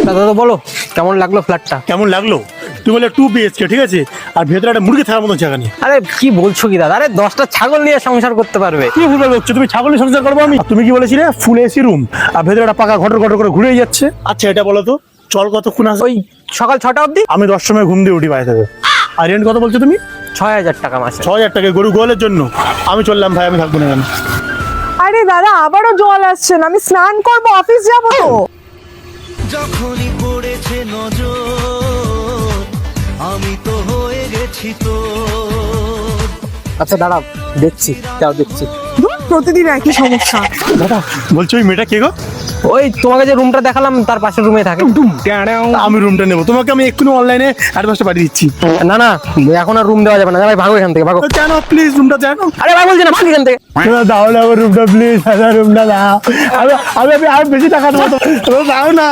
দাদা বলো কেমন লাগলো ফ্ল্যাটটা? কেমন লাগলো? তুমি বলে 2 BHK, ঠিক আছে, আর ভেতরে একটা মুরগি থাকার মতো জায়গা নেই। আরে কি বলছো কি দাদা? আরে 10টা ছাগল নিয়ে সংসার করতে পারবে। কি ভুল বলছো? তুমি ছাগলের সংসার করবো আমি? আর তুমি কি বলেছিলে ফুল এসি রুম, আর ভেতরে একটা পাকা ঘটর ঘটর করে ঘুরে যাচ্ছে। আচ্ছা এটা বলো তো, চল কতক্ষণ আসবে? ওই সকাল 6টা অবধি। আমি 10 সময় ঘুম দিয়ে উঠি বাড়ি থেকে। আর রেন্ট কত বলছো তুমি? 6000 টাকা মাসে। 6000 টাকা গরু গোয়ালের জন্য? আমি চললাম ভাই, আমি থাকবো না এখানে। আরে দাদা আবারও জল আসছেন, আমি স্নান করবো, অফিস যাবো তো। যখনই পড়েছে নজর আমি তো হয়ে গেছি তো। আচ্ছা দাঁড়াও দেখছি, যাও দেখছি। ধুর, প্রতিদিন একই সমস্যা। দাদা বলছো ওই মেয়েটা কে গো? ওই তোমাকে যে রুমটা দেখালাম তার পাশের রুমে থাকে। আমি রুমটা নেবো, তোমাকে আমি এক্ষুনি অনলাইনে অ্যাডভান্সটা পাঠিয়ে দিচ্ছি। না না, এখন আর রুম দেওয়া যাবে না। ভাই ভাগো এখান থেকে, ভাগো। জানো প্লিজ রুমটা জানো। আরে ভাই বলছি না, ভাগ এখান থেকে। দাও না আমার রুমটা প্লিজ, রুমটা দাও। আমি বেশি টাকা দেবো, দাও না।